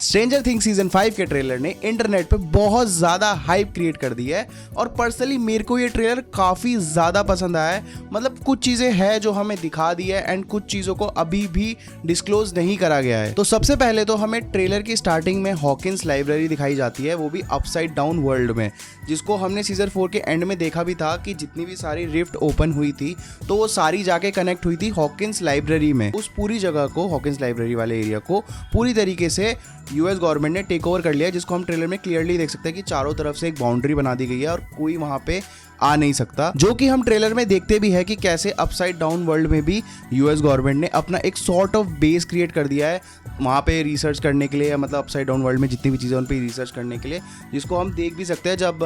Stranger things season 5 के trailer ने internet पे बहुत ज्यादा हाइप क्रिएट कर दी है और पर्सनली मेरे को ये ट्रेलर काफी ज्यादा पसंद आया है। मतलब कुछ चीजें हैं जो हमें दिखा दी है एंड कुछ चीजों को अभी भी डिस्क्लोज नहीं करा गया है। तो सबसे पहले तो हमें ट्रेलर की स्टार्टिंग में हॉकिंस लाइब्रेरी दिखाई जाती है, वो भी अपसाइड डाउन वर्ल्ड में, जिसको हमने सीजन 4 के एंड में देखा भी था कि जितनी भी सारी रिफ्ट ओपन हुई थी तो वो सारी जाके कनेक्ट हुई थी हॉकिंस लाइब्रेरी में। उस पूरी जगह को, हॉकिंस लाइब्रेरी वाले एरिया को पूरी तरीके से यूएस गवर्नमेंट ने टेक ओवर कर लिया, जिसको हम ट्रेलर में क्लियरली देख सकते हैं कि चारों तरफ से एक बाउंड्री बना दी गई है और कोई वहां पे आ नहीं सकता। जो कि हम ट्रेलर में देखते भी है कि कैसे अपसाइड डाउन वर्ल्ड में भी यूएस गवर्नमेंट ने अपना एक सॉर्ट ऑफ बेस क्रिएट कर दिया है वहाँ पे रिसर्च करने के लिए, मतलब अपसाइड डाउन वर्ल्ड में जितनी भी चीज़ें उन पर रिसर्च करने के लिए, जिसको हम देख भी सकते हैं जब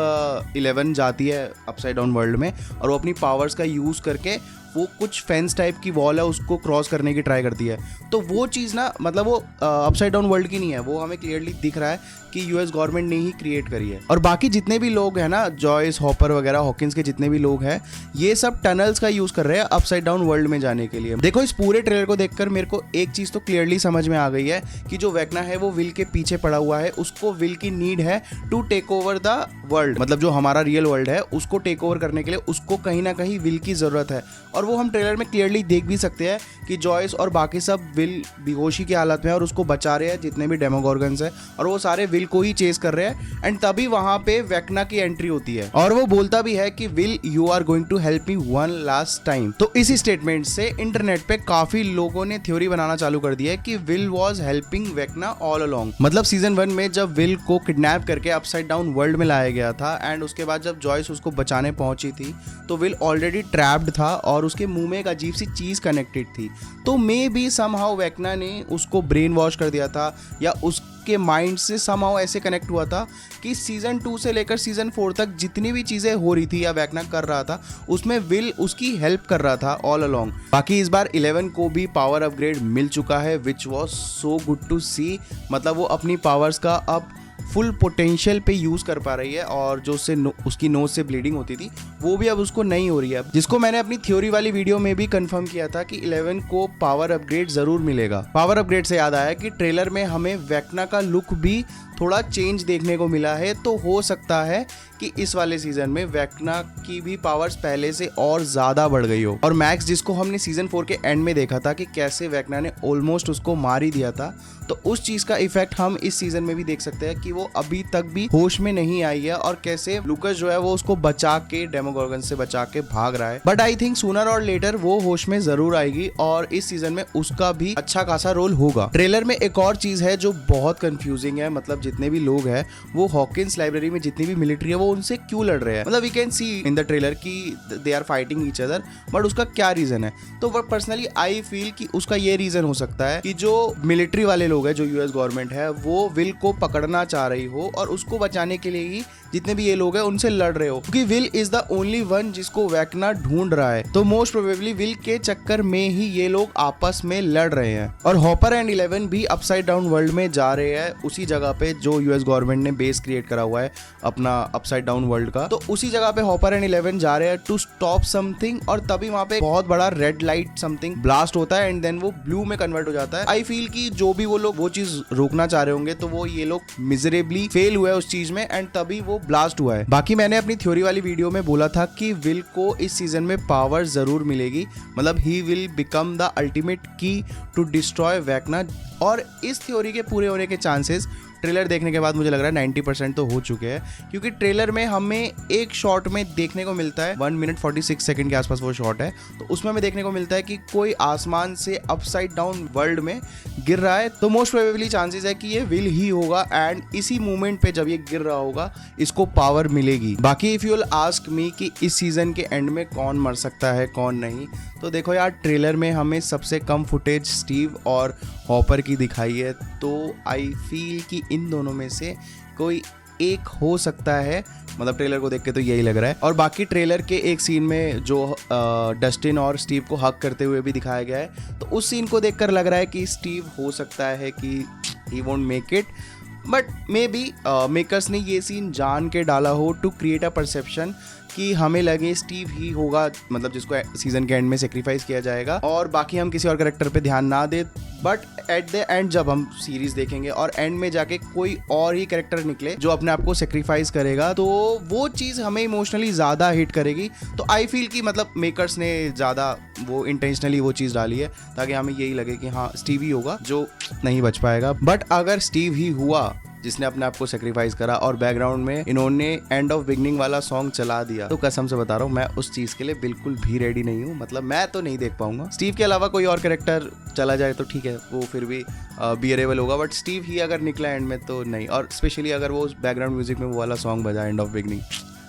11 जाती है अपसाइड डाउन वर्ल्ड में और वो अपनी पावर्स का यूज़ करके वो कुछ फेंस टाइप की वॉल है उसको क्रॉस करने की ट्राई करती है। तो वो चीज़ ना, मतलब वो अपसाइड डाउन वर्ल्ड की नहीं है, वो हमें क्लियरली दिख रहा है कि यूएस गवर्नमेंट ने ही क्रिएट करी है। और बाकी जितने भी लोग हैं ना, जॉयस, हॉपर वगैरह, हॉकिंस के जितने भी लोग हैं, ये सब टनल्स का यूज कर रहे हैं अपसाइड डाउन वर्ल्ड में जाने के लिए। देखो, इस पूरे ट्रेलर को देखकर मेरे को एक चीज तो क्लियरली समझ में आ गई है कि जो वेक्ना है वो विल के पीछे पड़ा हुआ है, उसको विल की नीड है to take over the world, मतलब जो हमारा रियल वर्ल्ड है उसको टेक ओवर करने के लिए उसको कहीं ना कहीं विल की जरूरत है। और वो हम ट्रेलर में क्लियरली देख भी सकते हैं कि जॉयस और बाकी सब विल बेहोशी की हालत में और उसको बचा रहे हैं, जितने भी डेमोगॉर्गन्स है, और वो सारे विल को ही चेस कर रहे हैं। एंड तभी वहां पे वेक्ना की एंट्री होती है और वो बोलता भी है कि will, you are going to help me one last time. तो इसी स्टेटमेंट से इंटरनेट पे काफी लोगों ने थ्योरी बनाना चालू कर दी है कि will was helping वेक्ना all along. मतलब सीजन 1 में जब विल को किडनैप करके अपसाइड डाउन वर्ल्ड में लाया गया था एंड उसके बाद जब जॉयस उसको बचाने पहुंची थी तो विल ऑलरेडी ट्रैप्ड था और उसके मुंह में एक अजीब सी चीज कनेक्टेड थी। तो मे बी समहाउ वेक्ना ने उसको ब्रेन वॉश कर दिया था या उसके माइंड से समहाउ ऐसे कनेक्ट हुआ था कि सीजन 2 से लेकर सीजन 4 तक जितनी भी चीजें हो रही थी या वेक्ना कर रहा था उसमें विल उसकी हेल्प कर रहा था ऑल अलोंग। बाकी इस बार 11 को भी पावर अपग्रेड मिल चुका है, which was so good to see. मतलब वो अपनी पावर्स का अब फुल पोटेंशियल पे यूज कर पा रही है और जो उससे उसकी नोज से ब्लीडिंग होती थी वो भी अब उसको नहीं हो रही है, जिसको मैंने अपनी थ्योरी वाली वीडियो में भी कंफर्म किया था कि 11 को पावर अपग्रेड जरूर मिलेगा। पावर अपग्रेड से याद आया कि ट्रेलर में हमें वेक्ना का लुक भी थोड़ा चेंज देखने को मिला है, तो हो सकता है कि इस वाले सीजन में वेक्ना की भी पावर्स पहले से और ज्यादा बढ़ गई हो। और मैक्स, जिसको हमने सीजन 4 के एंड में देखा था कि कैसे वेक्ना ने ऑलमोस्ट उसको मार ही दिया था, तो उस चीज का इफेक्ट हम इस सीजन में भी देख सकते हैं कि वो अभी तक भी होश में नहीं आई है और कैसे लूकस जो है वो उसको बचा के, डेमोगॉर्गन से बचा के भाग रहा है। बट आई थिंक सूनर और लेटर वो होश में जरूर आएगी और इस सीजन में उसका भी अच्छा खासा रोल होगा। ट्रेलर में एक और चीज है जो बहुत कंफ्यूजिंग है, मतलब जितने भी लोग हैं वो हॉकिंस लाइब्रेरी में जितनी भी मिलिट्री है वो उनसे क्यों लड़ रहे हैं। मतलब we can see in the trailer कि they are fighting each other, but उसका क्या रीजन है? तो पर्सनली आई फील कि उसका ये रीजन हो सकता है कि जो मिलिट्री वाले लोग हैं, जो यूएस गवर्नमेंट है, वो विल को पकड़ना चाह रही हो और उसको बचाने के लिए ही जितने भी ये लोग हैं उनसे लड़ रहे हो, क्योंकि will is the only one जिसको वेक्ना ढूंढ रहा है। तो मोस्ट प्रोबेबली विल के चक्कर में ही ये लोग आपस में लड़ रहे हैं। और हॉपर एंड 11 भी अपसाइड डाउन वर्ल्ड में जा रहे हैं, उसी जगह पे जो यूएस गवर्नमेंट ने बेस क्रिएट करा हुआ है अपना अपसाइड डाउन वर्ल्ड का। तो उसी जगह पे हॉपर एंड 11 जा रहे हैं टू स्टॉप समथिंग और तभी वहां पे बहुत बड़ा रेड लाइट समथिंग ब्लास्ट होता है एंड देन वो ब्लू में कन्वर्ट हो जाता है। आई फील कि जो भी वो लोग वो चीज रोकना चाह रहे होंगे तो वो ये लोग मिजरेबली फेल हुए उस चीज में एंड तभी वो ब्लास्ट हुआ है। बाकी मैंने अपनी थ्योरी वाली वीडियो में बोला था कि विल को इस सीजन में पावर जरूर मिलेगी, मतलब he will become the ultimate की टू डिस्ट्रॉय वेक्ना। और इस थ्योरी के पूरे होने के चांसेस ट्रेलर देखने के बाद मुझे लग रहा है 90% तो हो चुके हैं, क्योंकि ट्रेलर में हमें एक शॉट में देखने को मिलता है 1 मिनट 46 सेकंड के आसपास वो शॉट है, तो उसमें हमें देखने को मिलता है कि कोई आसमान से अपसाइड डाउन वर्ल्ड में गिर रहा है। तो मोस्ट प्रोबेबली चांसेस है कि ये विल ही होगा एंड इसी मूवमेंट पे जब ये गिर रहा होगा इसको पावर मिलेगी। बाकी if you will ask me कि इस सीजन के एंड में कौन मर सकता है कौन नहीं, तो देखो यार, ट्रेलर में हमें सबसे कम फुटेज स्टीव और हॉपर की दिखाई है, तो आई फील कि इन दोनों में से कोई एक हो सकता है। मतलब ट्रेलर को देख के तो यही लग रहा है। और बाकी ट्रेलर के एक सीन में जो डस्टिन और स्टीव को हक करते हुए भी दिखाया गया है, तो उस सीन को देखकर लग रहा है कि स्टीव हो सकता है कि he won't make it, but may be makers ने ये सीन जान के डाला हो टू क्रिएट अ परसेप्शन कि हमें लगे स्टीव ही होगा, मतलब जिसको सीजन के एंड में सेक्रीफाइस किया जाएगा, और बाकी हम किसी और कैरेक्टर पे ध्यान ना दे। बट एट द एंड जब हम सीरीज देखेंगे और एंड में जाके कोई और ही कैरेक्टर निकले जो अपने आप को सेक्रीफाइस करेगा, तो वो चीज़ हमें इमोशनली ज़्यादा हिट करेगी। तो आई फील कि मतलब मेकर्स ने ज़्यादा वो इंटेंशनली वो चीज़ डाली है ताकि हमें यही लगे कि हाँ स्टीव ही होगा जो नहीं बच पाएगा। बट अगर स्टीव ही हुआ जिसने अपने आप को सेक्रीफाइस करा और बैकग्राउंड में इन्होंने एंड ऑफ बिगनिंग वाला सॉन्ग चला दिया, तो कसम से बता रहा हूँ मैं उस चीज के लिए बिल्कुल भी रेडी नहीं हूँ। मतलब मैं तो नहीं देख पाऊंगा। स्टीव के अलावा कोई और कैरेक्टर चला जाए तो ठीक है, वो फिर भी बियरेबल होगा, बट स्टीव ही अगर निकला एंड में तो नहीं। और स्पेशली अगर वो बैकग्राउंड म्यूजिक में वो वाला सॉन्ग बजा end of beginning,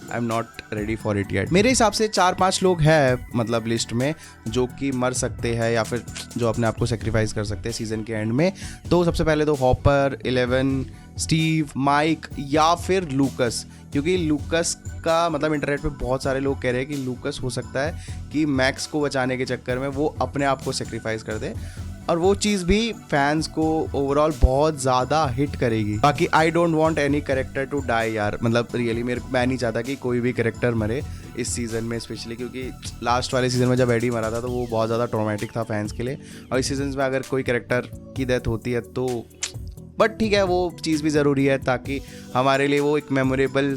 I am not ready for it yet. मेरे हिसाब से 4-5 लोग हैं मतलब लिस्ट में जो कि मर सकते हैं या फिर जो अपने आप को सेक्रीफाइस कर सकते हैं सीजन के एंड में। तो सबसे पहले तो हॉपर, 11, स्टीव, माइक या फिर लूकस, क्योंकि लूकस का मतलब इंटरनेट पे बहुत सारे लोग कह रहे हैं कि लूकस हो सकता है कि मैक्स को बचाने के चक्कर में वो अपने आप को सेक्रीफाइस कर दे, और वो चीज़ भी फैंस को ओवरऑल बहुत ज़्यादा हिट करेगी। बाकी I don't want any character to die यार, मतलब रियली मैं नहीं चाहता कि कोई भी कैरेक्टर मरे इस सीज़न में, स्पेशली क्योंकि लास्ट वाले सीज़न में जब एडी मरा था तो वो बहुत ज़्यादा ट्रॉमेटिक था फैंस के लिए, और इस सीज़न में अगर कोई कैरेक्टर की डेथ होती है तो बट ठीक है, वो चीज़ भी ज़रूरी है ताकि हमारे लिए वो एक मेमोरेबल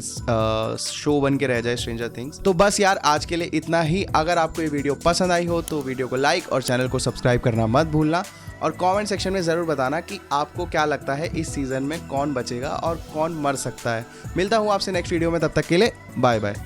शो बन के रह जाए स्ट्रेंजर थिंग्स। तो बस यार आज के लिए इतना ही। अगर आपको ये वीडियो पसंद आई हो तो वीडियो को लाइक और चैनल को सब्सक्राइब करना मत भूलना, और कमेंट सेक्शन में ज़रूर बताना कि आपको क्या लगता है इस सीज़न में कौन बचेगा और कौन मर सकता है। मिलता हूँ आपसे नेक्स्ट वीडियो में, तब तक के लिए बाय बाय।